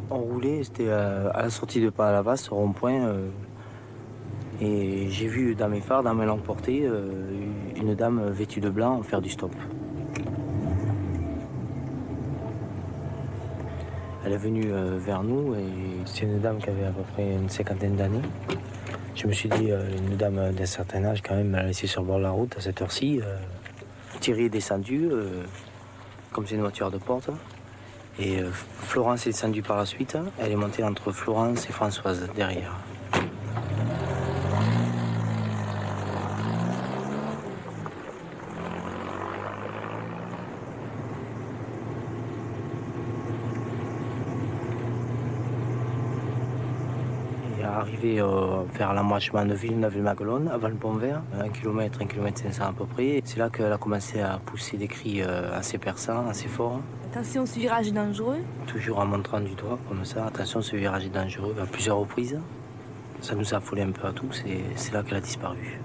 On roulait, c'était à la sortie de Palavas, au rond-point. Et j'ai vu dans mes phares, dans mes lampes portées, une dame vêtue de blanc faire du stop. Elle est venue vers nous et c'est une dame qui avait à peu près une cinquantaine d'années. Je me suis dit, une dame d'un certain âge quand même, elle a laissé sur le bord de la route à cette heure-ci. Thierry est descendu, comme c'est une voiture de porte. Et Florence est descendue par la suite. Elle est montée entre Florence et Françoise derrière. Arrivé vers l'embranchement de Villeneuve-Maguelone, avant le pont vert, 1 km 500 à peu près. C'est là qu'elle a commencé à pousser des cris assez perçants, assez forts. Attention, ce virage est dangereux. Toujours en montrant du doigt, comme ça. Attention, ce virage est dangereux, à plusieurs reprises. Ça nous a affolé un peu à tous et c'est là qu'elle a disparu.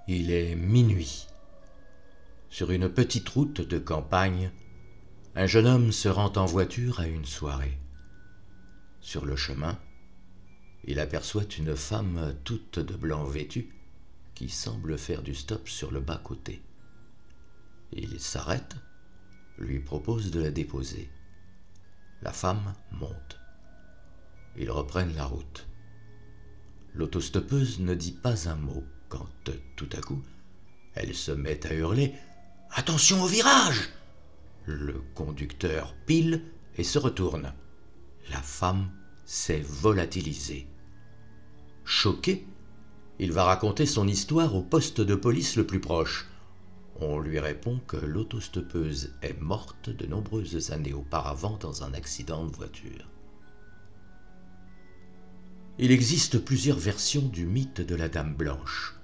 Il est minuit. Sur une petite route de campagne, un jeune homme se rend en voiture à une soirée. Sur le chemin, il aperçoit une femme toute de blanc vêtue qui semble faire du stop sur le bas-côté. Il s'arrête, lui propose de la déposer. La femme monte. Ils reprennent la route. L'autostoppeuse ne dit pas un mot quand, tout à coup, elle se met à hurler « Attention au virage !» Le conducteur pile et se retourne. La femme s'est volatilisée. Choqué, il va raconter son histoire au poste de police le plus proche. On lui répond que l'autostoppeuse est morte de nombreuses années auparavant dans un accident de voiture. Il existe plusieurs versions du mythe de la Dame Blanche.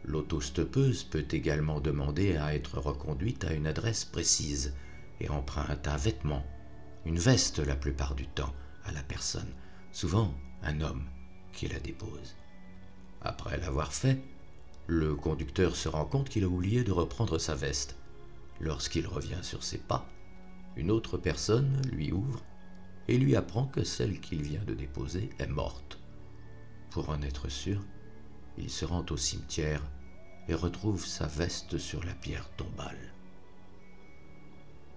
L'autostoppeuse peut également demander à être reconduite à une adresse précise et emprunte un vêtement, une veste la plupart du temps, à la personne, souvent un homme qui la dépose. Après l'avoir fait, le conducteur se rend compte qu'il a oublié de reprendre sa veste. Lorsqu'il revient sur ses pas, une autre personne lui ouvre et lui apprend que celle qu'il vient de déposer est morte. Pour en être sûr, il se rend au cimetière et retrouve sa veste sur la pierre tombale.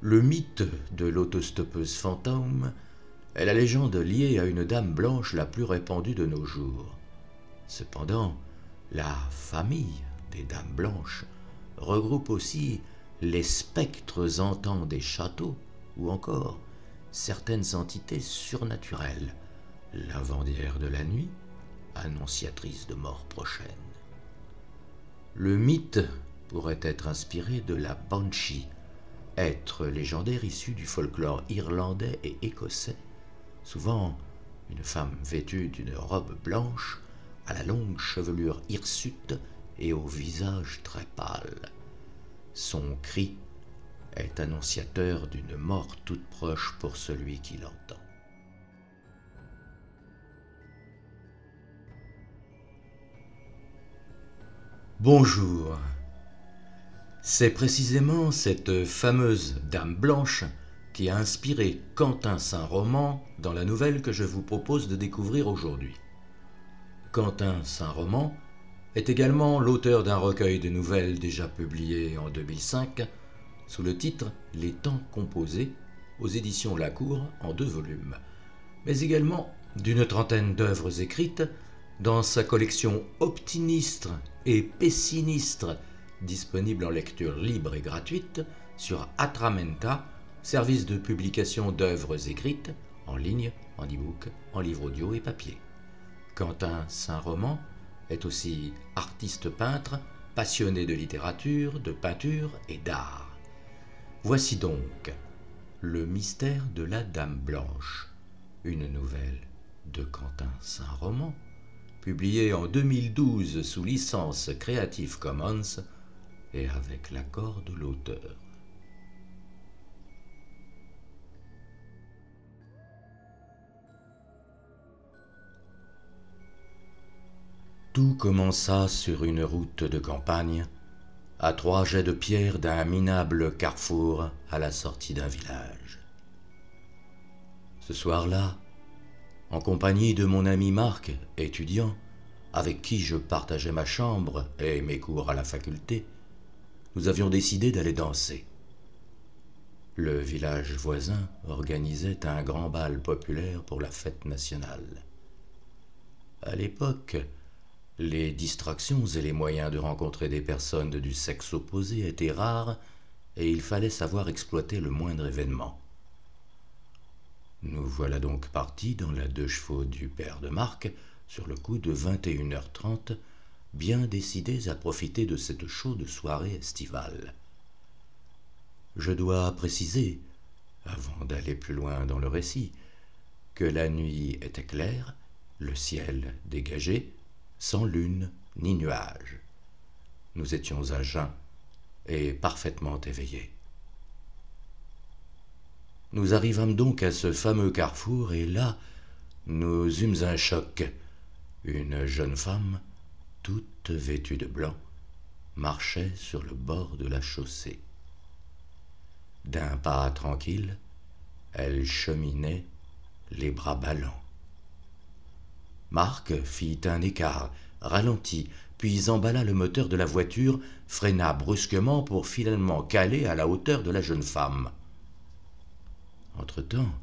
Le mythe de l'autostoppeuse fantôme est la légende liée à une dame blanche la plus répandue de nos jours. Cependant, la famille des dames blanches regroupe aussi les spectres hantants des châteaux ou encore certaines entités surnaturelles, lavandière de la nuit, annonciatrice de mort prochaine. Le mythe pourrait être inspiré de la Banshee, être légendaire issu du folklore irlandais et écossais, souvent une femme vêtue d'une robe blanche, à la longue chevelure hirsute et au visage très pâle. Son cri est annonciateur d'une mort toute proche pour celui qui l'entend. Bonjour. C'est précisément cette fameuse Dame Blanche qui a inspiré Quentin Saint-Roman dans la nouvelle que je vous propose de découvrir aujourd'hui. Quentin Saint-Roman est également l'auteur d'un recueil de nouvelles déjà publié en 2005 sous le titre « Les temps composés » aux éditions Lacour en 2 volumes, mais également d'une trentaine d'œuvres écrites dans sa collection Optinistre et Pessinistre, disponible en lecture libre et gratuite sur Atramenta, service de publication d'œuvres écrites en ligne, en e-book, en livre audio et papier. Quentin Saint-Roman est aussi artiste peintre, passionné de littérature, de peinture et d'art. Voici donc Le mystère de la Dame Blanche, une nouvelle de Quentin Saint-Roman, publiée en 2012 sous licence Creative Commons et avec l'accord de l'auteur. Tout commença sur une route de campagne à 3 jets de pierre d'un minable carrefour à la sortie d'un village. Ce soir-là, en compagnie de mon ami Marc, étudiant, avec qui je partageais ma chambre et mes cours à la faculté, nous avions décidé d'aller danser. Le village voisin organisait un grand bal populaire pour la fête nationale. À l'époque, les distractions et les moyens de rencontrer des personnes du sexe opposé étaient rares et il fallait savoir exploiter le moindre événement. Nous voilà donc partis dans la 2 chevaux du père de Marc sur le coup de 21h30, bien décidés à profiter de cette chaude soirée estivale. Je dois préciser, avant d'aller plus loin dans le récit, que la nuit était claire, le ciel dégagé, sans lune ni nuage. Nous étions à jeun et parfaitement éveillés. Nous arrivâmes donc à ce fameux carrefour et là, nous eûmes un choc. Une jeune femme, toute vêtue de blanc, marchait sur le bord de la chaussée. D'un pas tranquille, elle cheminait, les bras ballants. Marc fit un écart, ralentit, puis emballa le moteur de la voiture, freina brusquement pour finalement caler à la hauteur de la jeune femme. Entre-temps,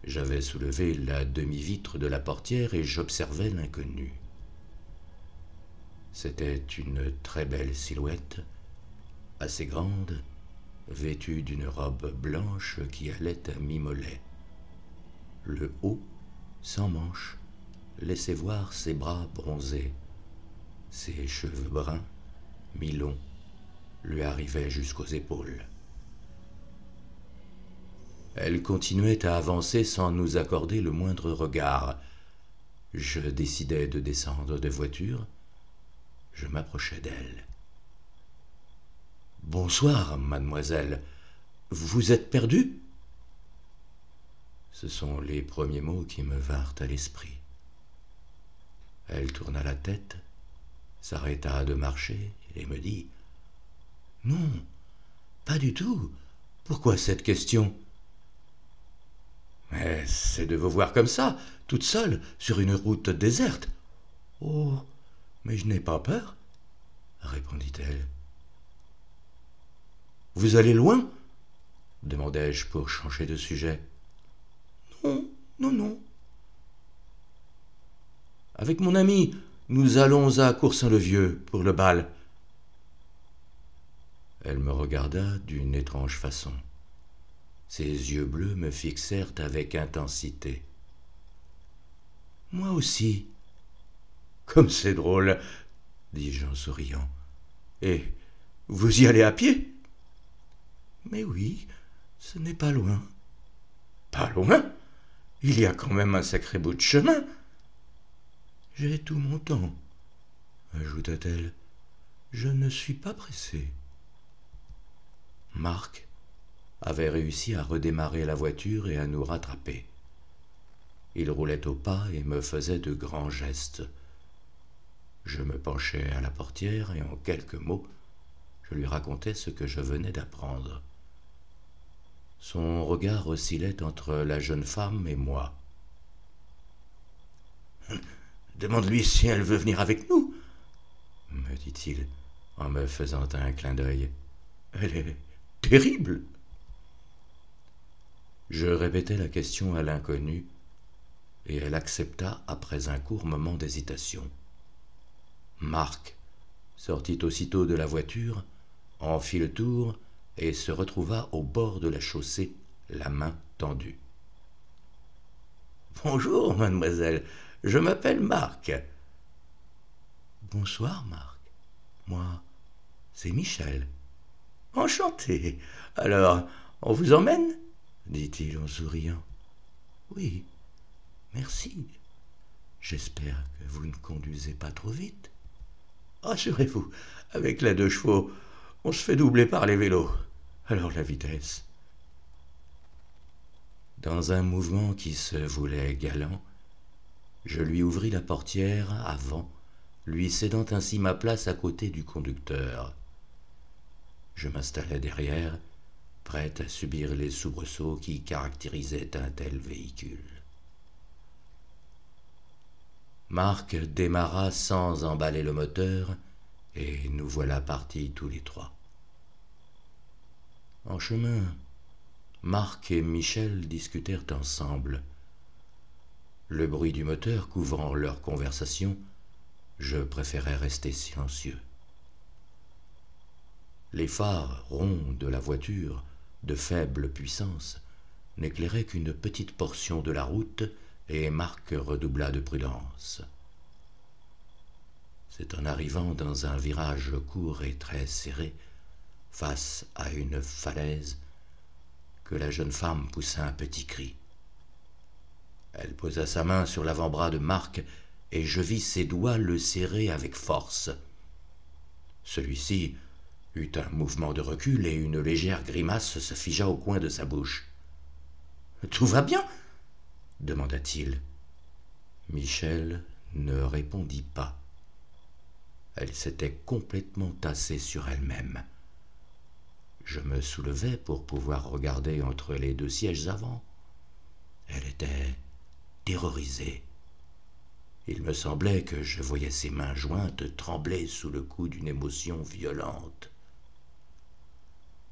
j'avais soulevé la demi-vitre de la portière et j'observais l'inconnu. C'était une très belle silhouette, assez grande, vêtue d'une robe blanche qui allait à mi-mollet. Le haut, sans manches, laissait voir ses bras bronzés. Ses cheveux bruns, mi-longs, lui arrivaient jusqu'aux épaules. Elle continuait à avancer sans nous accorder le moindre regard. Je décidai de descendre de voiture. Je m'approchai d'elle. « Bonsoir, mademoiselle. Vous êtes perdue ?» Ce sont les premiers mots qui me vinrent à l'esprit. Elle tourna la tête, s'arrêta de marcher et me dit « Non, pas du tout. Pourquoi cette question ?»« Mais c'est de vous voir comme ça, toute seule, sur une route déserte. »« Oh, mais je n'ai pas peur, » répondit-elle. « Vous allez loin ?» demandai-je pour changer de sujet. « Non, non, non. » « Avec mon ami, nous allons à Coursin-le-Vieux pour le bal. » Elle me regarda d'une étrange façon. Ses yeux bleus me fixèrent avec intensité. « Moi aussi. »« Comme c'est drôle, » dis-je en souriant. « Et vous y allez à pied ?»« Mais oui, ce n'est pas loin. »« Pas loin ? Il y a quand même un sacré bout de chemin. »« J'ai tout mon temps, » ajouta-t-elle. « Je ne suis pas pressée. » Marc avait réussi à redémarrer la voiture et à nous rattraper. Il roulait au pas et me faisait de grands gestes. Je me penchai à la portière et en quelques mots, je lui racontai ce que je venais d'apprendre. Son regard oscillait entre la jeune femme et moi. « Demande-lui si elle veut venir avec nous, » me dit-il en me faisant un clin d'œil. « Elle est terrible. » Je répétai la question à l'inconnue et elle accepta après un court moment d'hésitation. Marc sortit aussitôt de la voiture, en fit le tour et se retrouva au bord de la chaussée, la main tendue. « Bonjour, mademoiselle, je m'appelle Marc. »« Bonsoir, Marc. Moi, c'est Michel. »« Enchanté. Alors, on vous emmène ?» dit-il en souriant. « Oui, merci. J'espère que vous ne conduisez pas trop vite. »« Rassurez-vous, avec la 2 chevaux, on se fait doubler par les vélos. Alors la vitesse. » Dans un mouvement qui se voulait galant, je lui ouvris la portière avant, lui cédant ainsi ma place à côté du conducteur. Je m'installai derrière, prête à subir les soubresauts qui caractérisaient un tel véhicule. Marc démarra sans emballer le moteur, et nous voilà partis tous les trois. En chemin, Marc et Michel discutèrent ensemble. Le bruit du moteur couvrant leur conversation, je préférais rester silencieux. Les phares ronds de la voiture, de faible puissance, n'éclairaient qu'une petite portion de la route, et Marc redoubla de prudence. C'est en arrivant dans un virage court et très serré, face à une falaise, que la jeune femme poussa un petit cri. Elle posa sa main sur l'avant-bras de Marc, et je vis ses doigts le serrer avec force. Celui-ci eut un mouvement de recul et une légère grimace se figea au coin de sa bouche. « Tout va bien ?» demanda-t-il. Michel ne répondit pas. Elle s'était complètement tassée sur elle-même. Je me soulevai pour pouvoir regarder entre les deux sièges avant. Elle était terrorisée. Il me semblait que je voyais ses mains jointes trembler sous le coup d'une émotion violente.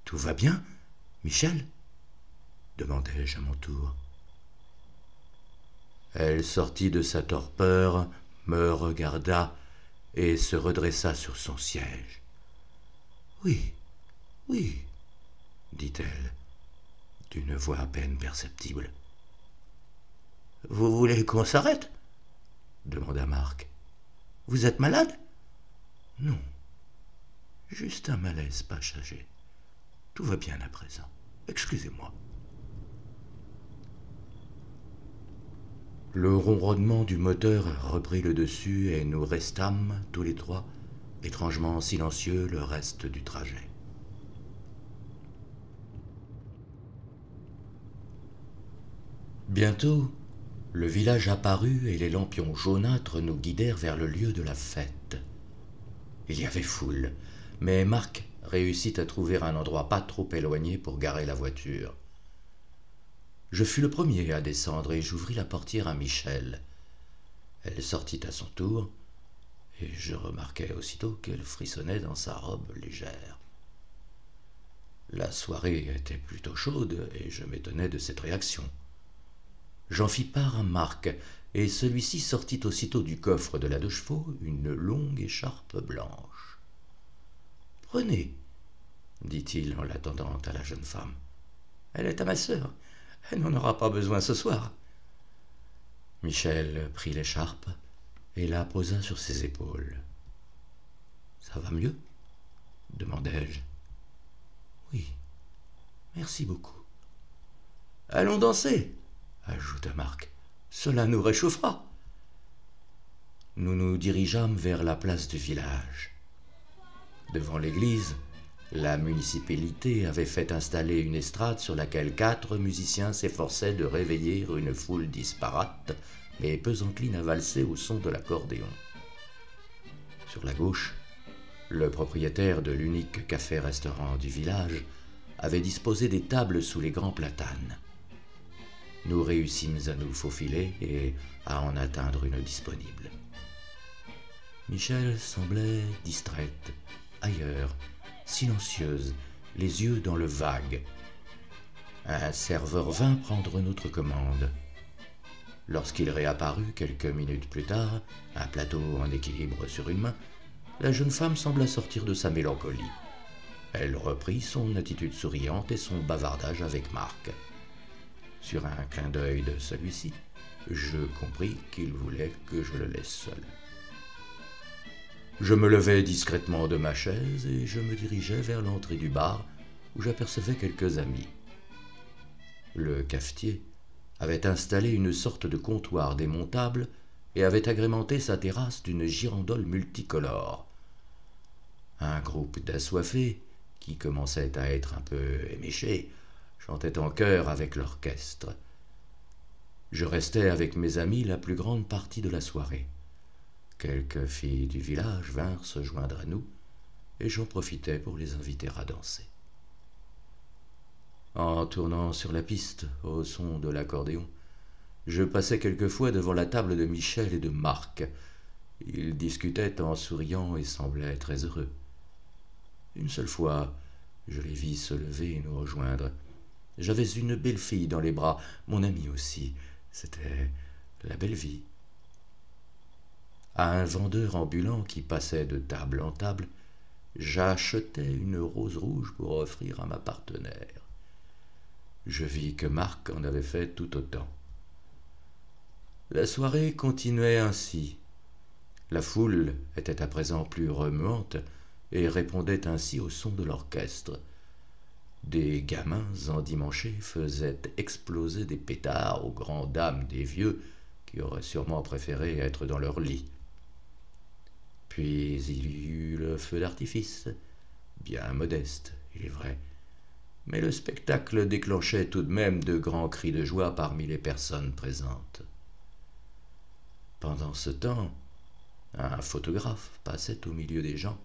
« Tout va bien, Michel ?» demandai-je à mon tour. Elle sortit de sa torpeur, me regarda et se redressa sur son siège. « Oui, oui, dit-elle, d'une voix à peine perceptible. « Vous voulez qu'on s'arrête ?» demanda Marc. « Vous êtes malade ?»« Non, juste un malaise passager. Tout va bien à présent. Excusez-moi. » Le ronronnement du moteur reprit le dessus et nous restâmes, tous les trois, étrangement silencieux le reste du trajet. Bientôt, le village apparut et les lampions jaunâtres nous guidèrent vers le lieu de la fête. Il y avait foule, mais Marc réussit à trouver un endroit pas trop éloigné pour garer la voiture. Je fus le premier à descendre et j'ouvris la portière à Michel. Elle sortit à son tour, et je remarquai aussitôt qu'elle frissonnait dans sa robe légère. La soirée était plutôt chaude, et je m'étonnais de cette réaction. J'en fis part à Marc, et celui-ci sortit aussitôt du coffre de la 2 chevaux une longue écharpe blanche. « Prenez, » dit-il en la tendant à la jeune femme. « Elle est à ma sœur. Elle n'en aura pas besoin ce soir. » Michel prit l'écharpe et la posa sur ses épaules. « Ça va mieux ?» demandai-je. « Oui, merci beaucoup. »« Allons danser !» ajouta Marc. « Cela nous réchauffera. » Nous nous dirigeâmes vers la place du village. Devant l'église, la municipalité avait fait installer une estrade sur laquelle 4 musiciens s'efforçaient de réveiller une foule disparate, mais peu encline à valser au son de l'accordéon. Sur la gauche, le propriétaire de l'unique café-restaurant du village avait disposé des tables sous les grands platanes. Nous réussîmes à nous faufiler et à en atteindre une disponible. Michel semblait distraite, ailleurs, silencieuse, les yeux dans le vague. Un serveur vint prendre notre commande. Lorsqu'il réapparut quelques minutes plus tard, un plateau en équilibre sur une main, la jeune femme sembla sortir de sa mélancolie. Elle reprit son attitude souriante et son bavardage avec Marc. Sur un clin d'œil de celui-ci, je compris qu'il voulait que je le laisse seul. Je me levai discrètement de ma chaise et je me dirigeai vers l'entrée du bar où j'apercevais quelques amis. Le cafetier avait installé une sorte de comptoir démontable et avait agrémenté sa terrasse d'une girandole multicolore. Un groupe d'assoiffés, qui commençait à être un peu éméchés, chantait en chœur avec l'orchestre. Je restai avec mes amis la plus grande partie de la soirée. Quelques filles du village vinrent se joindre à nous, et j'en profitais pour les inviter à danser. En tournant sur la piste, au son de l'accordéon, je passais quelquefois devant la table de Michel et de Marc. Ils discutaient en souriant et semblaient très heureux. Une seule fois, je les vis se lever et nous rejoindre. J'avais une belle fille dans les bras, mon amie aussi. C'était la belle vie. À un vendeur ambulant qui passait de table en table, j'achetais une rose rouge pour offrir à ma partenaire. Je vis que Marc en avait fait tout autant. La soirée continuait ainsi. La foule était à présent plus remuante et répondait ainsi au son de l'orchestre. Des gamins endimanchés faisaient exploser des pétards aux grandes dames des vieux qui auraient sûrement préféré être dans leur lit. Puis il y eut le feu d'artifice, bien modeste, il est vrai, mais le spectacle déclenchait tout de même de grands cris de joie parmi les personnes présentes. Pendant ce temps, un photographe passait au milieu des gens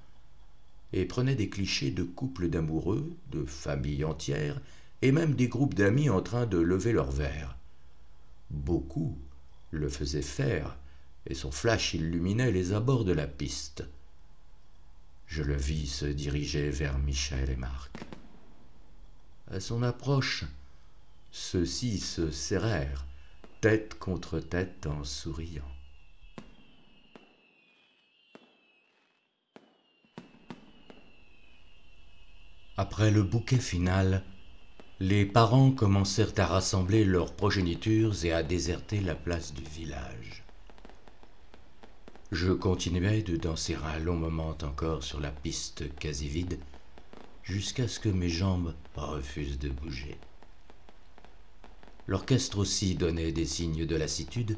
et prenait des clichés de couples d'amoureux, de familles entières, et même des groupes d'amis en train de lever leurs verres. Beaucoup le faisaient faire, et son flash illuminait les abords de la piste. Je le vis se diriger vers Michel et Marc. À son approche, ceux-ci se serrèrent, tête contre tête en souriant. Après le bouquet final, les parents commencèrent à rassembler leurs progénitures et à déserter la place du village. Je continuai de danser un long moment encore sur la piste quasi vide, jusqu'à ce que mes jambes refusent de bouger. L'orchestre aussi donnait des signes de lassitude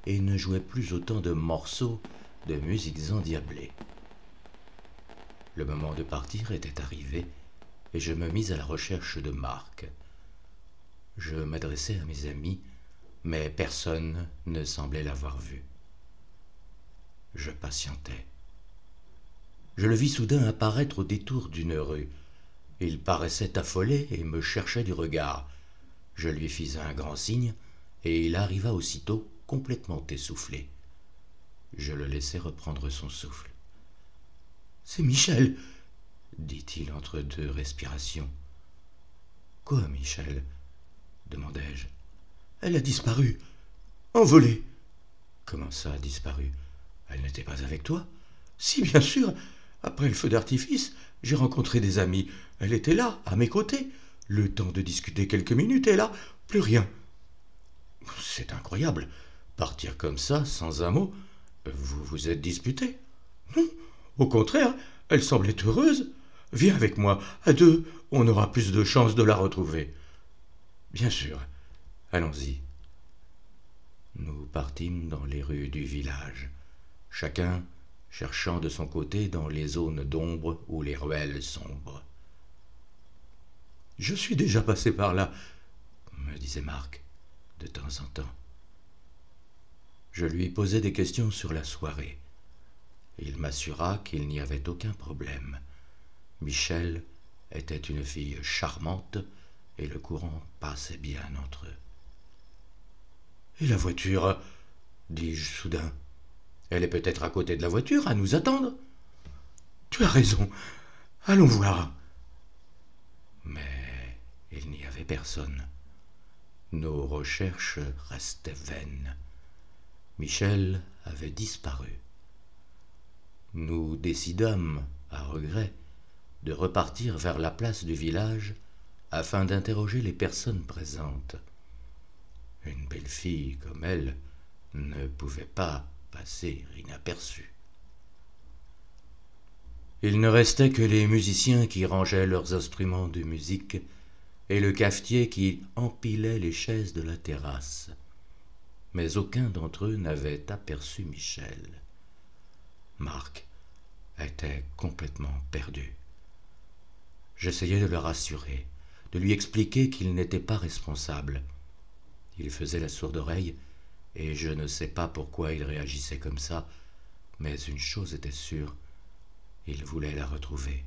et ne jouait plus autant de morceaux de musiques endiablées. Le moment de partir était arrivé, et je me mis à la recherche de Marc. Je m'adressai à mes amis, mais personne ne semblait l'avoir vu. Je patientais. Je le vis soudain apparaître au détour d'une rue. Il paraissait affolé et me cherchait du regard. Je lui fis un grand signe, et il arriva aussitôt complètement essoufflé. Je le laissai reprendre son souffle. « C'est Michel !» dit-il entre deux respirations. « Quoi, Michel ?» demandai-je. « Elle a disparu, envolée. »« Comment ça, a disparu ? Elle n'était pas avec toi ?»« Si, bien sûr. Après le feu d'artifice, j'ai rencontré des amis. Elle était là, à mes côtés. Le temps de discuter quelques minutes, et là, plus rien. »« C'est incroyable. Partir comme ça, sans un mot. Vous vous êtes disputés ? » ?»« Non, au contraire, elle semblait heureuse. Viens avec moi, à deux, on aura plus de chances de la retrouver. »« Bien sûr, allons-y. » Nous partîmes dans les rues du village, chacun cherchant de son côté dans les zones d'ombre ou les ruelles sombres. « Je suis déjà passé par là, » me disait Marc, de temps en temps. Je lui posai des questions sur la soirée. Il m'assura qu'il n'y avait aucun problème. Michel était une fille charmante et le courant passait bien entre eux. « Et la voiture ?» dis-je soudain. « Elle est peut-être à côté de la voiture, à nous attendre. »« Tu as raison, allons voir. » Mais il n'y avait personne. Nos recherches restaient vaines. Michel avait disparu. Nous décidâmes, à regret, de repartir vers la place du village afin d'interroger les personnes présentes. Une belle fille comme elle ne pouvait pas passer inaperçue. Il ne restait que les musiciens qui rangeaient leurs instruments de musique et le cafetier qui empilait les chaises de la terrasse. Mais aucun d'entre eux n'avait aperçu Michel. Marc était complètement perdu. J'essayais de le rassurer, de lui expliquer qu'il n'était pas responsable. Il faisait la sourde oreille, et je ne sais pas pourquoi il réagissait comme ça, mais une chose était sûre, Il voulait la retrouver.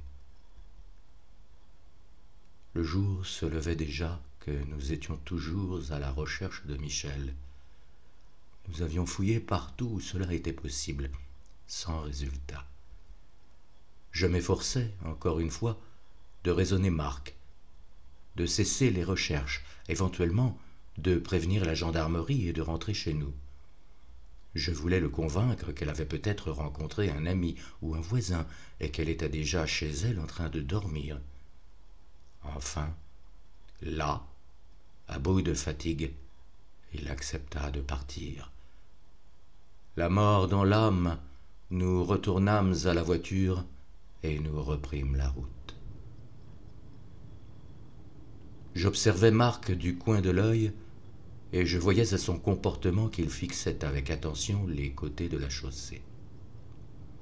Le jour se levait déjà que nous étions toujours à la recherche de Michel. Nous avions fouillé partout où cela était possible, sans résultat. Je m'efforçais, encore une fois, de raisonner Marc, de cesser les recherches, éventuellement de prévenir la gendarmerie et de rentrer chez nous. Je voulais le convaincre qu'elle avait peut-être rencontré un ami ou un voisin et qu'elle était déjà chez elle en train de dormir. Enfin, là, à bout de fatigue, il accepta de partir. La mort dans l'âme, nous retournâmes à la voiture et nous reprîmes la route. J'observais Marc du coin de l'œil et je voyais à son comportement qu'il fixait avec attention les côtés de la chaussée.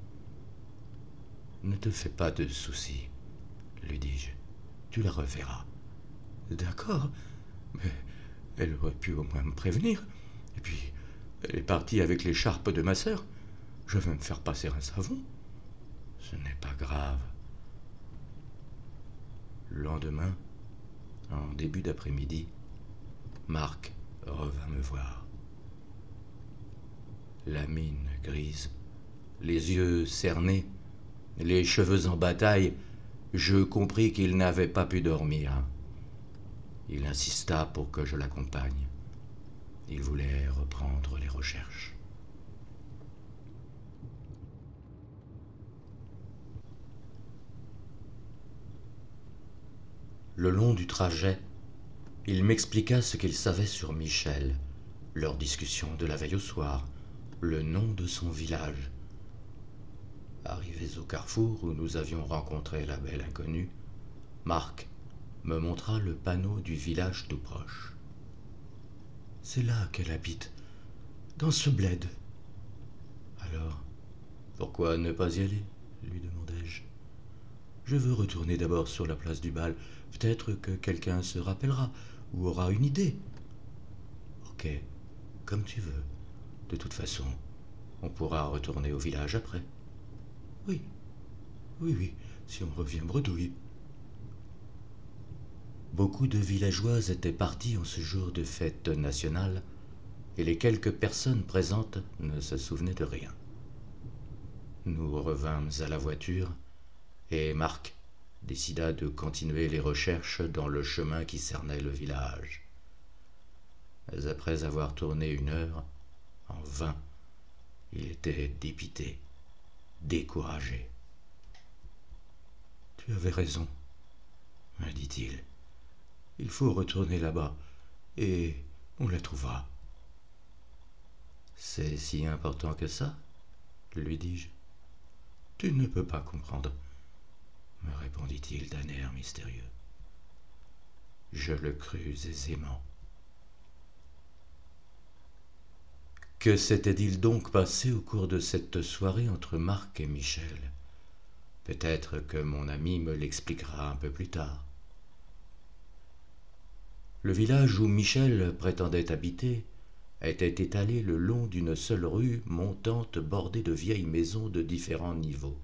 « Ne te fais pas de soucis, lui dis-je. Tu la reverras. »« D'accord, mais elle aurait pu au moins me prévenir. Et puis, elle est partie avec l'écharpe de ma sœur. Je vais me faire passer un savon. Ce n'est pas grave. » Le lendemain, en début d'après-midi, Marc revint me voir. La mine grise, les yeux cernés, les cheveux en bataille, je compris qu'il n'avait pas pu dormir. Il insista pour que je l'accompagne. Il voulait reprendre les recherches. Le long du trajet, il m'expliqua ce qu'il savait sur Michel, leur discussion de la veille au soir, le nom de son village. Arrivés au carrefour où nous avions rencontré la belle inconnue, Marc me montra le panneau du village tout proche. « C'est là qu'elle habite, dans ce bled. »« Alors, pourquoi ne pas y aller ?» lui demandai-je. « Je veux retourner d'abord sur la place du bal. Peut-être que quelqu'un se rappellera ou aura une idée. »« Ok, comme tu veux. De toute façon, on pourra retourner au village après. »« Oui, oui, si on revient bredouille. » Beaucoup de villageois étaient partis en ce jour de fête nationale, et les quelques personnes présentes ne se souvenaient de rien. Nous revînmes à la voiture, et Marc décida de continuer les recherches dans le chemin qui cernait le village. Mais après avoir tourné 1 heure, en vain, il était dépité, découragé. « Tu avais raison, » me dit-il. « Il faut retourner là-bas, et on la trouvera. »« C'est si important que ça ?» lui dis-je. « Tu ne peux pas comprendre, » me répondit-il d'un air mystérieux. Je le crus aisément. Que s'était-il donc passé au cours de cette soirée entre Marc et Michel? Peut-être que mon ami me l'expliquera un peu plus tard. Le village où Michel prétendait habiter était étalé le long d'une seule rue montante bordée de vieilles maisons de différents niveaux.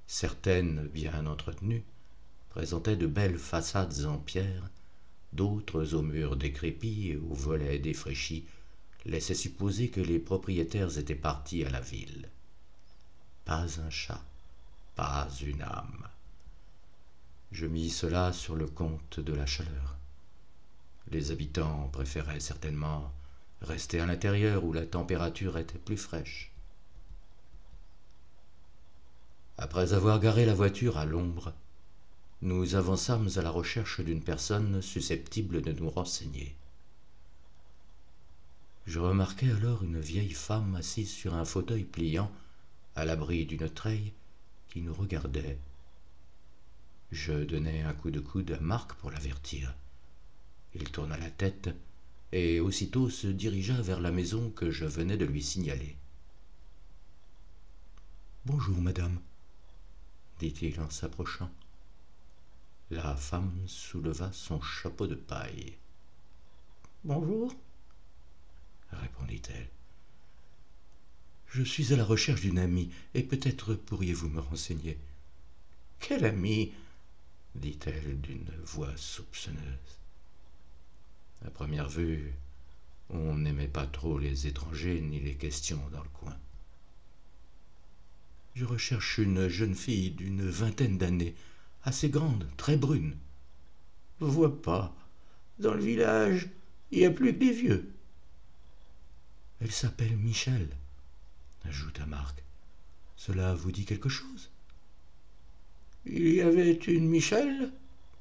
Certaines, bien entretenues, présentaient de belles façades en pierre, d'autres aux murs décrépits et aux volets défraîchis laissaient supposer que les propriétaires étaient partis à la ville. Pas un chat, pas une âme. Je mis cela sur le compte de la chaleur. Les habitants préféraient certainement rester à l'intérieur où la température était plus fraîche. Après avoir garé la voiture à l'ombre, nous avançâmes à la recherche d'une personne susceptible de nous renseigner. Je remarquai alors une vieille femme assise sur un fauteuil pliant, à l'abri d'une treille, qui nous regardait. Je donnai un coup de coude à Marc pour l'avertir. Il tourna la tête et aussitôt se dirigea vers la maison que je venais de lui signaler. « Bonjour, madame, » dit-il en s'approchant. La femme souleva son chapeau de paille. « Bonjour, » répondit-elle. « Je suis à la recherche d'une amie, et peut-être pourriez-vous me renseigner. » »« Quelle amie ?» dit-elle d'une voix soupçonneuse. À première vue, on n'aimait pas trop les étrangers ni les questions dans le coin. « Je recherche une jeune fille d'une vingtaine d'années, assez grande, très brune. »« Je vois pas. Dans le village, il n'y a plus que des vieux. »« Elle s'appelle Michel, » ajouta Marc. « Cela vous dit quelque chose ? » ?»« Il y avait une Michel,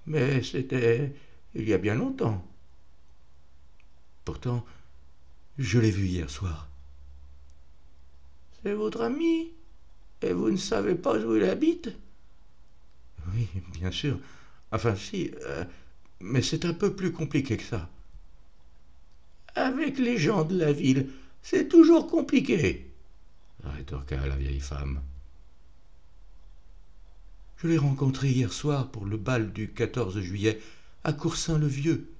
mais c'était il y a bien longtemps. » »« Pourtant, je l'ai vue hier soir. »« C'est votre amie ? Et vous ne savez pas où elle habite ? » ?»« Oui, bien sûr. Enfin, si, mais c'est un peu plus compliqué que ça. »« Avec les gens de la ville, c'est toujours compliqué, » rétorqua la vieille femme. « Je l'ai rencontrée hier soir pour le bal du 14 juillet à Coursin-le-Vieux. »«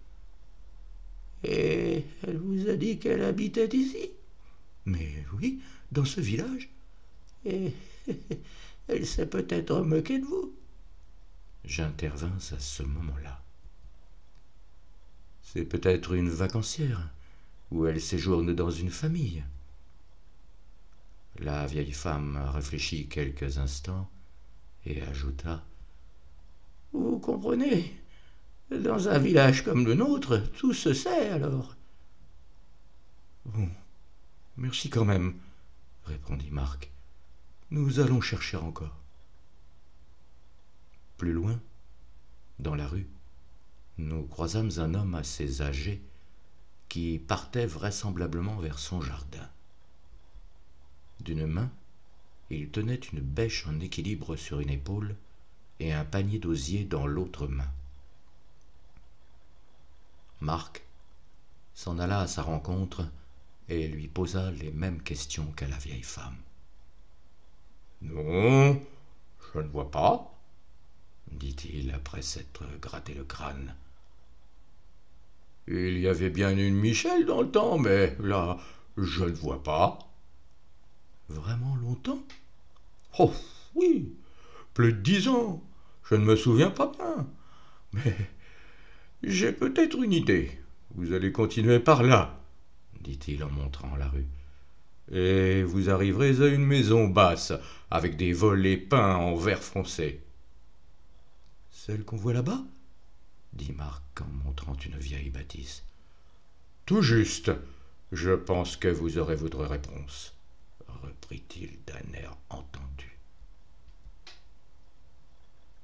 Et elle vous a dit qu'elle habitait ici ? » ?»« Mais oui, dans ce village. »« Et elle s'est peut-être moquée de vous ? » J'intervins à ce moment-là. « C'est peut-être une vacancière, ou elle séjourne dans une famille. » La vieille femme réfléchit quelques instants et ajouta : « Vous comprenez, dans un village comme le nôtre, tout se sait alors. »« Bon, merci quand même, » répondit Marc. « Nous allons chercher encore. » Plus loin, dans la rue, nous croisâmes un homme assez âgé qui partait vraisemblablement vers son jardin. D'une main, il tenait une bêche en équilibre sur une épaule et un panier d'osier dans l'autre main. Marc s'en alla à sa rencontre et lui posa les mêmes questions qu'à la vieille femme. « Non, je ne vois pas, » dit-il après s'être gratté le crâne. « Il y avait bien une Michel dans le temps, mais là, je ne vois pas. »« Vraiment longtemps ? » ?»« Oh, oui, plus de 10 ans, je ne me souviens pas bien. Mais j'ai peut-être une idée. Vous allez continuer par là, » dit-il en montrant la rue. « Et vous arriverez à une maison basse, avec des volets peints en vert foncé. »« Celle qu'on voit là-bas ? » dit Marc en montrant une vieille bâtisse. « Tout juste. Je pense que vous aurez votre réponse, » reprit-il d'un air entendu.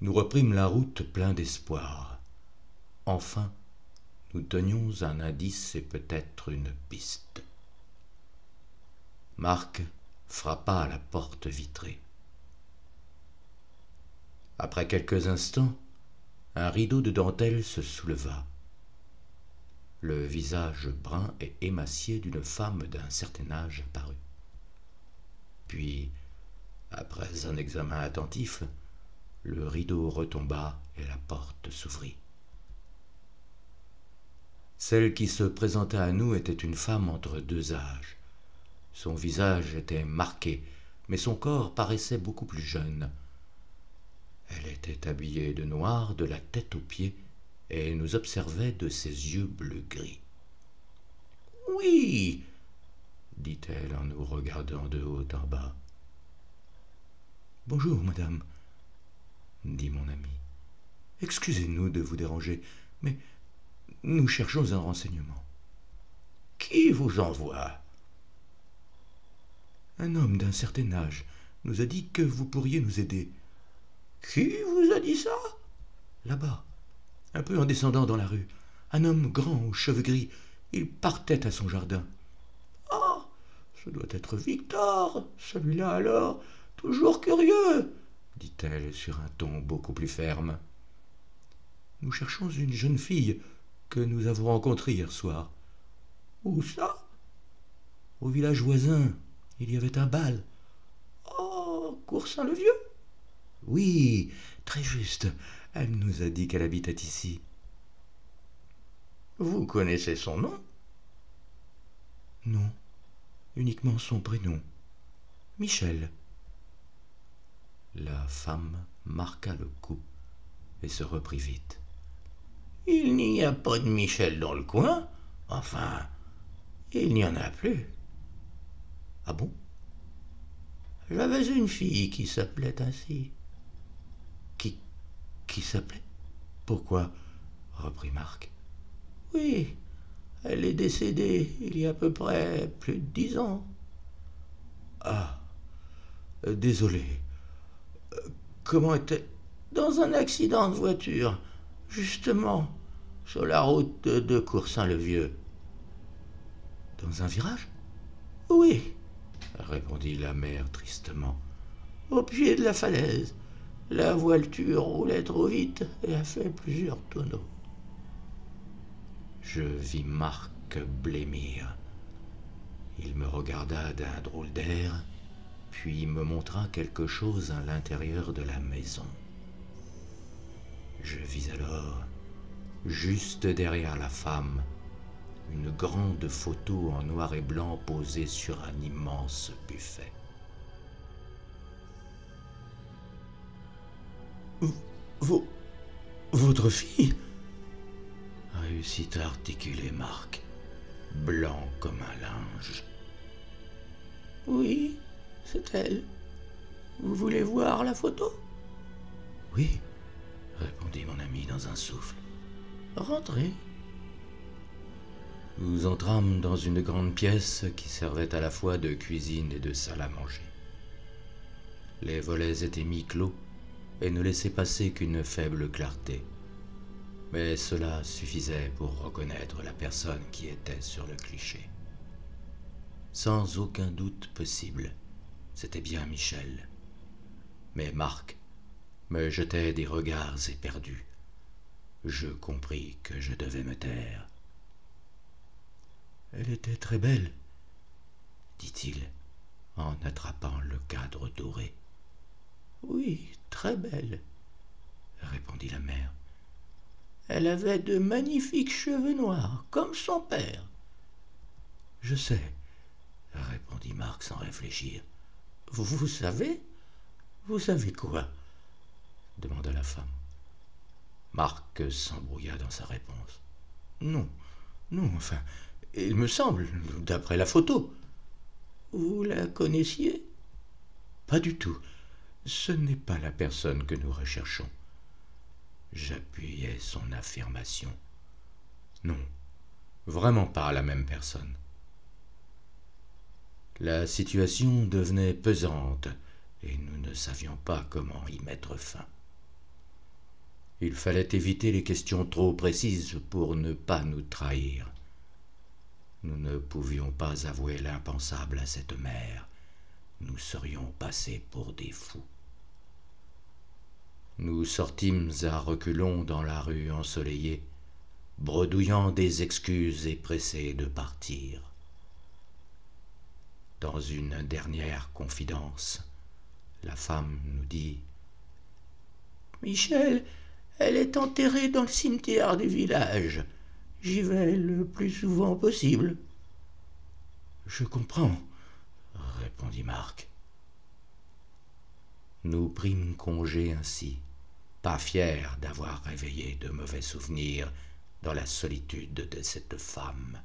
Nous reprîmes la route plein d'espoir. Enfin, nous tenions un indice et peut-être une piste. Marc frappa à la porte vitrée. Après quelques instants, un rideau de dentelle se souleva. Le visage brun et émacié d'une femme d'un certain âge apparut. Puis, après un examen attentif, le rideau retomba et la porte s'ouvrit. Celle qui se présenta à nous était une femme entre 2 âges. Son visage était marqué, mais son corps paraissait beaucoup plus jeune. Elle était habillée de noir de la tête aux pieds et nous observait de ses yeux bleu-gris. « Oui, » dit-elle en nous regardant de haut en bas. « Bonjour, madame, » dit mon ami. « Excusez-nous de vous déranger, mais nous cherchons un renseignement. »« Qui vous envoie ?»« Un homme d'un certain âge nous a dit que vous pourriez nous aider. »« Qui vous a dit ça ?»« Là-bas, un peu en descendant dans la rue. Un homme grand aux cheveux gris. Il partait à son jardin. »« Ah, ce doit être Victor, celui-là alors, toujours curieux, » dit-elle sur un ton beaucoup plus ferme. « Nous cherchons une jeune fille que nous avons rencontrée hier soir. »« Où ça ? » ?»« Au village voisin, il y avait un bal. »« Oh, Coursin-le-Vieux ?» ?»« Oui, très juste. Elle nous a dit qu'elle habitait ici. »« Vous connaissez son nom ? » « Non, uniquement son prénom. » Michel. La femme marqua le coup et se reprit vite. Il n'y a pas de Michel dans le coin. Enfin, il n'y en a plus. Ah bon? J'avais une fille qui s'appelait ainsi. Qui s'appelait? Pourquoi? Reprit Marc. Oui, elle est décédée il y a à peu près plus de 10 ans. Ah, désolé. Comment était... Dans un accident de voiture, justement, sur la route de Coursin-le-Vieux. Dans un virage? Oui, répondit la mère tristement. Au pied de la falaise. La voiture roulait trop vite et a fait plusieurs tonneaux. Je vis Marc blêmir. Il me regarda d'un drôle d'air, puis me montra quelque chose à l'intérieur de la maison. Je vis alors, juste derrière la femme, une grande photo en noir et blanc posée sur un immense buffet. Votre fille? Réussit à articuler Marc, blanc comme un linge. Oui, c'est elle. Vous voulez voir la photo? Oui, répondit mon ami dans un souffle. Rentrez. Nous entrâmes dans une grande pièce qui servait à la fois de cuisine et de salle à manger. Les volets étaient mi-clos et ne laissaient passer qu'une faible clarté. Mais cela suffisait pour reconnaître la personne qui était sur le cliché. Sans aucun doute possible, c'était bien Michel. Mais Marc me jetait des regards éperdus. Je compris que je devais me taire. Elle était très belle, dit-il, en attrapant le cadre doré. Oui, très belle, répondit la mère. Elle avait de magnifiques cheveux noirs, comme son père. Je sais, répondit Marc sans réfléchir. Vous savez? Vous savez quoi? Demanda la femme. Marc s'embrouilla dans sa réponse. Non, enfin, il me semble, d'après la photo. Vous la connaissiez? Pas du tout. Ce n'est pas la personne que nous recherchons. J'appuyai son affirmation. Non, vraiment pas la même personne. La situation devenait pesante et nous ne savions pas comment y mettre fin. Il fallait éviter les questions trop précises pour ne pas nous trahir. Nous ne pouvions pas avouer l'impensable à cette mère. Nous serions passés pour des fous. Nous sortîmes à reculons dans la rue ensoleillée, bredouillant des excuses et pressés de partir. Dans une dernière confidence, la femme nous dit « Michel, elle est enterrée dans le cimetière du village. J'y vais le plus souvent possible. » Je comprends, répondit Marc. Nous prîmes congé ainsi, pas fiers d'avoir réveillé de mauvais souvenirs dans la solitude de cette femme.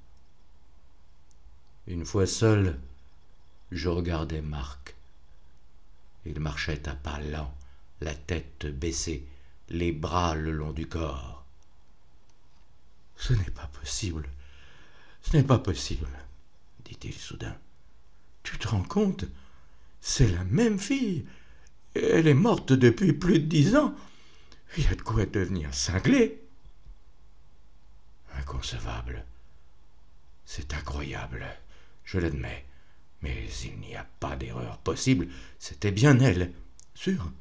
Une fois seul, je regardais Marc. Il marchait à pas lents, la tête baissée, les bras le long du corps. « Ce n'est pas possible, dit-il soudain. Tu te rends compte? C'est la même fille. Elle est morte depuis plus de 10 ans. Il y a de quoi devenir cinglé. Inconcevable. C'est incroyable, je l'admets. Mais il n'y a pas d'erreur possible. C'était bien elle. Sûr.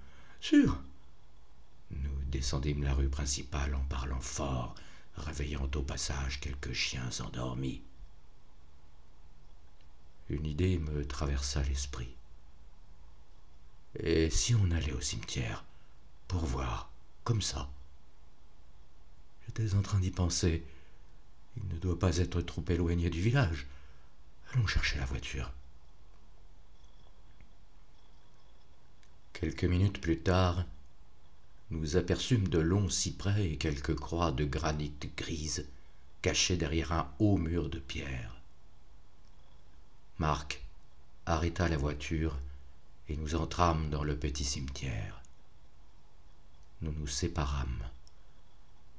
Nous descendîmes la rue principale en parlant fort, réveillant au passage quelques chiens endormis. Une idée me traversa l'esprit. Et si on allait au cimetière, pour voir, comme ça? J'étais en train d'y penser. Il ne doit pas être trop éloigné du village. Allons chercher la voiture. Quelques minutes plus tard, nous aperçûmes de longs cyprès et quelques croix de granit grises cachées derrière un haut mur de pierre. Marc arrêta la voiture et nous entrâmes dans le petit cimetière. Nous nous séparâmes.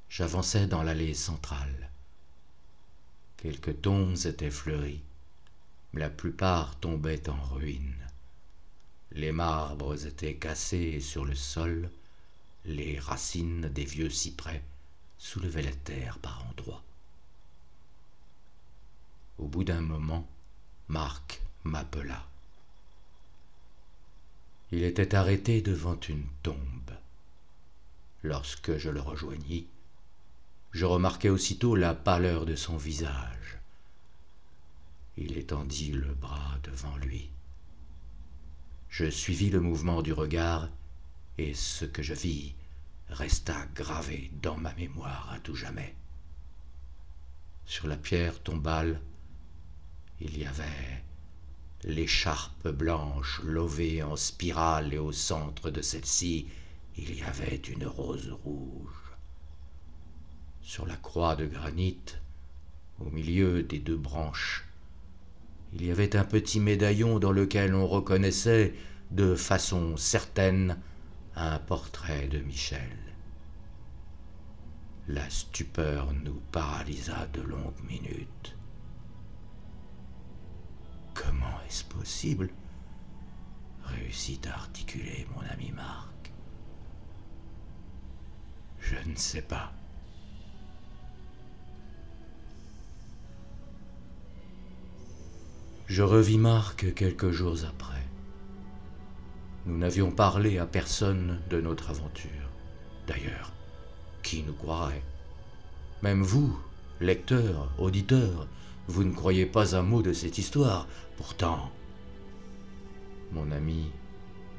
J'avançai dans l'allée centrale. Quelques tombes étaient fleuries, mais la plupart tombaient en ruine. Les marbres étaient cassés et sur le sol, les racines des vieux cyprès soulevaient la terre par endroits. Au bout d'un moment, Marc m'appela. Il était arrêté devant une tombe. Lorsque je le rejoignis, je remarquai aussitôt la pâleur de son visage. Il étendit le bras devant lui. Je suivis le mouvement du regard, et ce que je vis resta gravé dans ma mémoire à tout jamais. Sur la pierre tombale, il y avait l'écharpe blanche lovée en spirale, et au centre de celle-ci, il y avait une rose rouge. Sur la croix de granit, au milieu des deux branches, il y avait un petit médaillon dans lequel on reconnaissait de façon certaine un portrait de Michel. La stupeur nous paralysa de longues minutes. Comment est-ce possible? Réussit à articuler mon ami Marc. Je ne sais pas. Je revis Marc quelques jours après. Nous n'avions parlé à personne de notre aventure. D'ailleurs, qui nous croirait? Même vous, lecteurs, auditeurs, vous ne croyez pas un mot de cette histoire. Pourtant, mon ami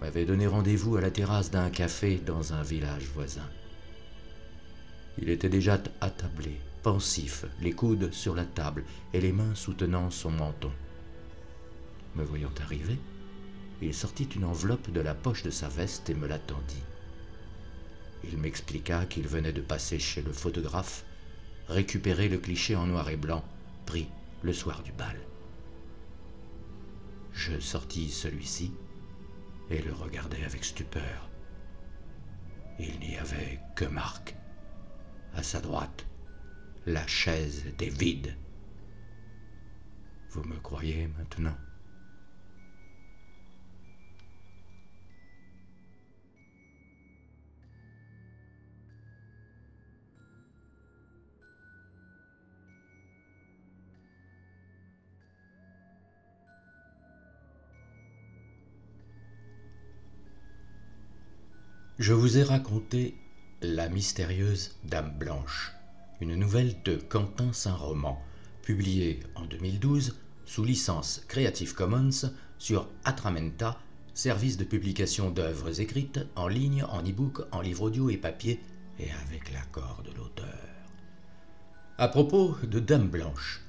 m'avait donné rendez-vous à la terrasse d'un café dans un village voisin. Il était déjà attablé, pensif, les coudes sur la table et les mains soutenant son menton. Me voyant arriver, il sortit une enveloppe de la poche de sa veste et me la tendit. Il m'expliqua qu'il venait de passer chez le photographe, récupérer le cliché en noir et blanc, pris le soir du bal. Je sortis celui-ci et le regardai avec stupeur. Il n'y avait que Marc. À sa droite, la chaise était vide. Vous me croyez maintenant? Je vous ai raconté La mystérieuse Dame Blanche, une nouvelle de Quentin Saint-Roman, publiée en 2012 sous licence Creative Commons sur Atramenta, service de publication d'œuvres écrites en ligne, en e-book, en livre audio et papier, et avec l'accord de l'auteur. À propos de Dame Blanche,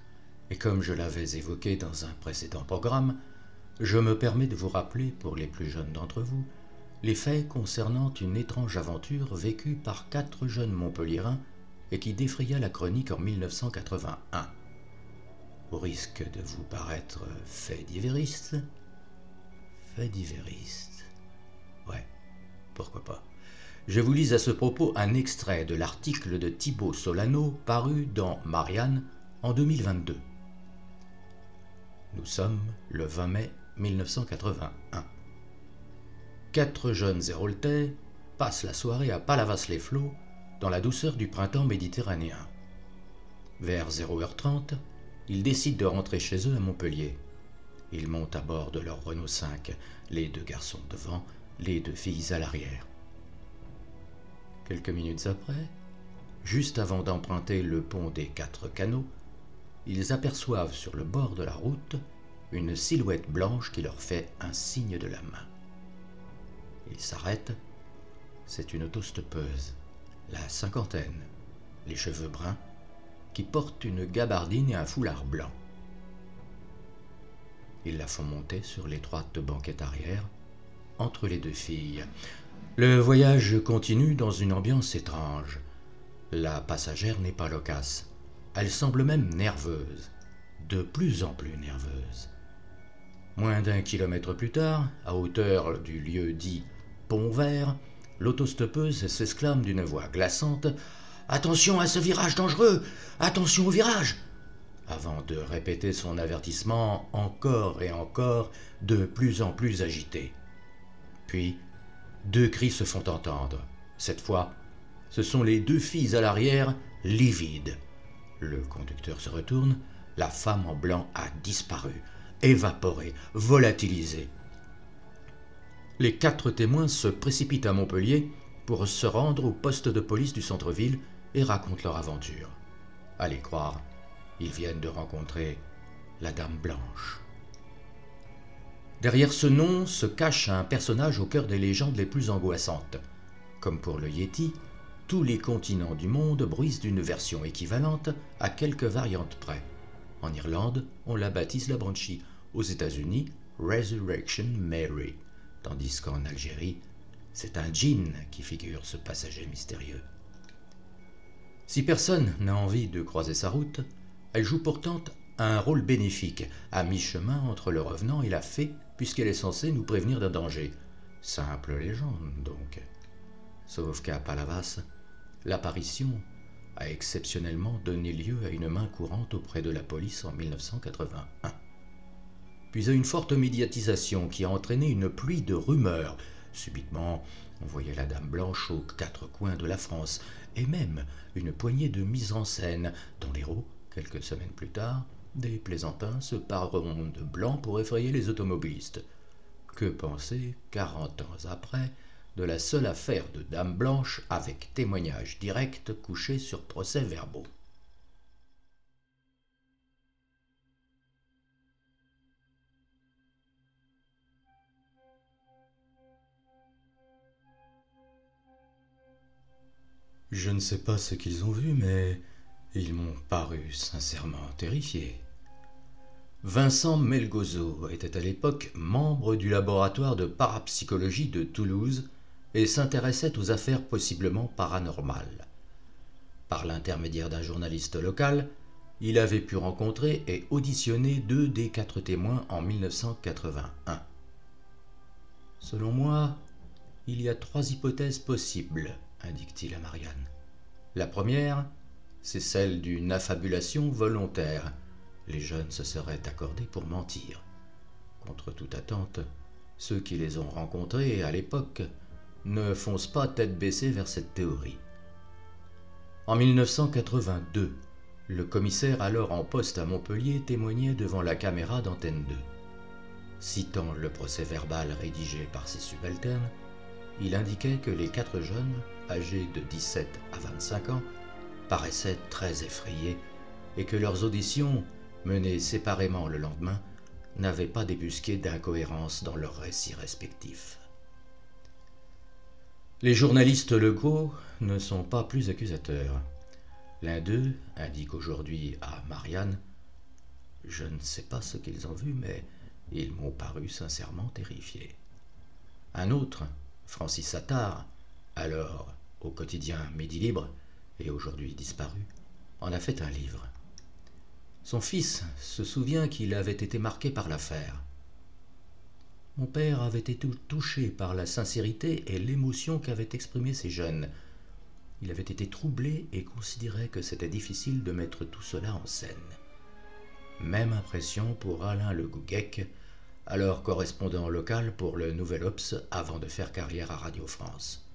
et comme je l'avais évoqué dans un précédent programme, je me permets de vous rappeler, pour les plus jeunes d'entre vous, les faits concernant une étrange aventure vécue par 4 jeunes Montpelliérains et qui défraya la chronique en 1981. Au risque de vous paraître fait divériste, ouais, pourquoi pas. Je vous lis à ce propos un extrait de l'article de Thibaut Solano paru dans Marianne en 2022. Nous sommes le 20 mai 1981. 4 jeunes héroltais passent la soirée à Palavas-les-Flots dans la douceur du printemps méditerranéen. Vers 0h30, ils décident de rentrer chez eux à Montpellier. Ils montent à bord de leur Renault 5, les 2 garçons devant, les 2 filles à l'arrière. Quelques minutes après, juste avant d'emprunter le pont des 4 canaux, ils aperçoivent sur le bord de la route une silhouette blanche qui leur fait un signe de la main. Ils s'arrêtent. C'est une autostoppeuse, la cinquantaine, les cheveux bruns, qui porte une gabardine et un foulard blanc. Ils la font monter sur l'étroite banquette arrière entre les deux filles. Le voyage continue dans une ambiance étrange. La passagère n'est pas loquace. Elle semble même nerveuse, de plus en plus nerveuse. Moins d'1 kilomètre plus tard, à hauteur du lieu dit Pont Vert, l'autostoppeuse s'exclame d'une voix glaçante « Attention à ce virage dangereux! Attention au virage !» avant de répéter son avertissement encore et encore, de plus en plus agité. Puis, 2 cris se font entendre. Cette fois, ce sont les 2 filles à l'arrière, livides. Le conducteur se retourne, la femme en blanc a disparu, évaporée, volatilisée. Les 4 témoins se précipitent à Montpellier pour se rendre au poste de police du centre-ville et racontent leur aventure. À les croire, ils viennent de rencontrer la Dame Blanche. Derrière ce nom se cache un personnage au cœur des légendes les plus angoissantes. Comme pour le Yéti, tous les continents du monde bruissent d'une version équivalente à quelques variantes près. En Irlande, on la baptise la Banshee. Aux États-Unis, Resurrection Mary. Tandis qu'en Algérie, c'est un djinn qui figure ce passager mystérieux. Si personne n'a envie de croiser sa route, elle joue pourtant un rôle bénéfique, à mi-chemin entre le revenant et la fée, puisqu'elle est censée nous prévenir d'un danger. Simple légende, donc. Sauf qu'à Palavas, l'apparition a exceptionnellement donné lieu à une main courante auprès de la police en 1981. Puis à une forte médiatisation qui a entraîné une pluie de rumeurs. Subitement, on voyait la Dame Blanche aux 4 coins de la France, et même une poignée de mises en scène, dont l'héros, quelques semaines plus tard, des plaisantins se pareront de blanc pour effrayer les automobilistes. Que penser, 40 ans après, de la seule affaire de Dame Blanche avec témoignages directs couchés sur procès-verbaux? Je ne sais pas ce qu'ils ont vu, mais ils m'ont paru sincèrement terrifiés. Vincent Melgozo était à l'époque membre du laboratoire de parapsychologie de Toulouse et s'intéressait aux affaires possiblement paranormales. Par l'intermédiaire d'un journaliste local, il avait pu rencontrer et auditionner 2 des 4 témoins en 1981. Selon moi, il y a 3 hypothèses possibles, indique-t-il à Marianne. La première, c'est celle d'une affabulation volontaire. Les jeunes se seraient accordés pour mentir. Contre toute attente, ceux qui les ont rencontrés à l'époque ne foncent pas tête baissée vers cette théorie. En 1982, le commissaire alors en poste à Montpellier témoignait devant la caméra d'Antenne 2. Citant le procès-verbal rédigé par ses subalternes, il indiquait que les 4 jeunes, âgés de 17 à 25 ans, paraissaient très effrayés et que leurs auditions, menées séparément le lendemain, n'avaient pas débusqué d'incohérence dans leurs récits respectifs. Les journalistes locaux ne sont pas plus accusateurs. L'un d'eux indique aujourd'hui à Marianne « Je ne sais pas ce qu'ils ont vu, mais ils m'ont paru sincèrement terrifiés. » Un autre, Francis Attard, alors au quotidien Midi Libre et aujourd'hui disparu, en a fait un livre. Son fils se souvient qu'il avait été marqué par l'affaire. Mon père avait été touché par la sincérité et l'émotion qu'avaient exprimé ces jeunes. Il avait été troublé et considérait que c'était difficile de mettre tout cela en scène. Même impression pour Alain Le Gouguec, alors correspondant local pour le Nouvel Obs avant de faire carrière à Radio France.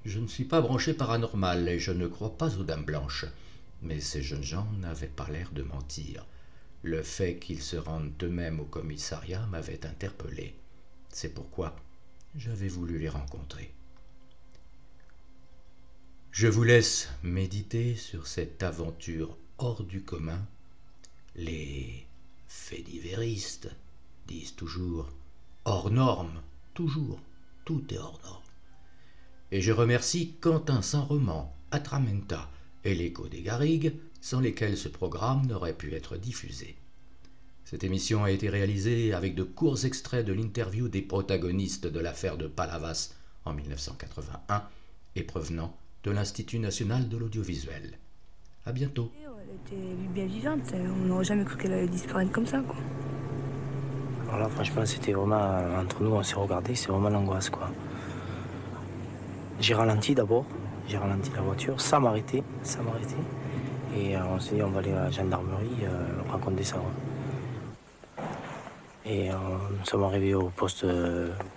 Je ne suis pas branché paranormal et je ne crois pas aux Dames Blanches, mais ces jeunes gens n'avaient pas l'air de mentir. Le fait qu'ils se rendent eux-mêmes au commissariat m'avait interpellé. C'est pourquoi j'avais voulu les rencontrer. Je vous laisse méditer sur cette aventure hors du commun. Les faits-divéristes disent toujours hors norme, toujours, tout est hors norme. Et je remercie Quentin Saint-Roman, Atramenta et l'Écho des Garrigues, sans lesquels ce programme n'aurait pu être diffusé. Cette émission a été réalisée avec de courts extraits de l'interview des protagonistes de l'affaire de Palavas en 1981 et provenant de l'Institut national de l'audiovisuel. À bientôt. Elle était bien vivante, on n'aurait jamais cru qu'elle allait disparaître comme ça, quoi. Alors là, franchement, c'était vraiment, entre nous, on s'est regardé, c'est vraiment l'angoisse, quoi. J'ai ralenti d'abord, j'ai ralenti la voiture, sans m'arrêter. Et on s'est dit, on va aller à la gendarmerie raconter ça. Ouais. Et nous sommes arrivés au poste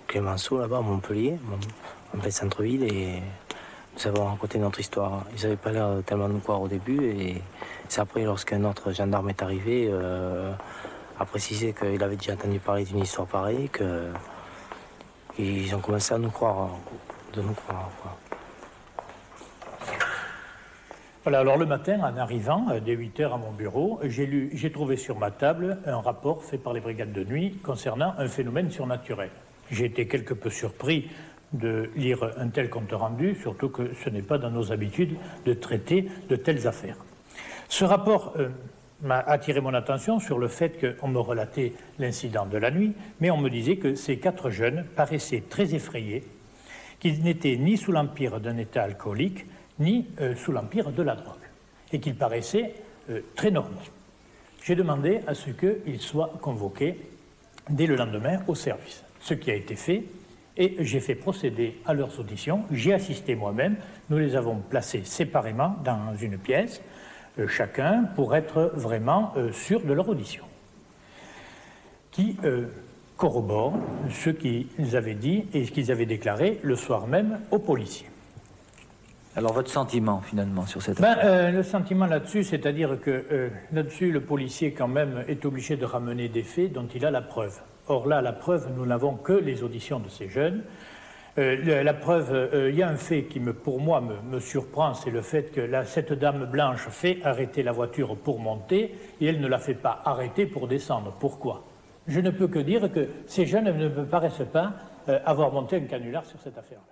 Clémenceau, là-bas, à Montpellier, en plein centre-ville, et nous avons raconté notre histoire. Ils n'avaient pas l'air tellement de nous croire au début, et c'est après, lorsqu'un autre gendarme est arrivé, a précisé qu'il avait déjà entendu parler d'une histoire pareille, qu'ils ont commencé à nous croire, quoi. Voilà, alors le matin, en arrivant, dès 8 h à mon bureau, j'ai trouvé sur ma table un rapport fait par les brigades de nuit concernant un phénomène surnaturel. J'ai été quelque peu surpris de lire un tel compte rendu, surtout que ce n'est pas dans nos habitudes de traiter de telles affaires. Ce rapport m'a attiré mon attention sur le fait qu'on me relatait l'incident de la nuit, mais on me disait que ces 4 jeunes paraissaient très effrayés, qu'ils n'étaient ni sous l'empire d'un état alcoolique, ni sous l'empire de la drogue, et qu'ils paraissaient très normaux. J'ai demandé à ce qu'ils soient convoqués dès le lendemain au service, ce qui a été fait, et j'ai fait procéder à leurs auditions. J'ai assisté moi-même, nous les avons placés séparément dans une pièce, chacun pour être vraiment sûr de leur audition, qui corrobore ce qu'ils avaient dit et ce qu'ils avaient déclaré le soir même aux policiers. Alors votre sentiment finalement sur cette affaire? Le sentiment là-dessus, c'est-à-dire que là-dessus le policier quand même est obligé de ramener des faits dont il a la preuve. Or là, la preuve, nous n'avons que les auditions de ces jeunes. La preuve, il y a un fait qui pour moi me surprend, c'est le fait que cette dame blanche fait arrêter la voiture pour monter et elle ne la fait pas arrêter pour descendre. Pourquoi? Je ne peux que dire que ces jeunes ne me paraissent pas avoir monté un canular sur cette affaire-là.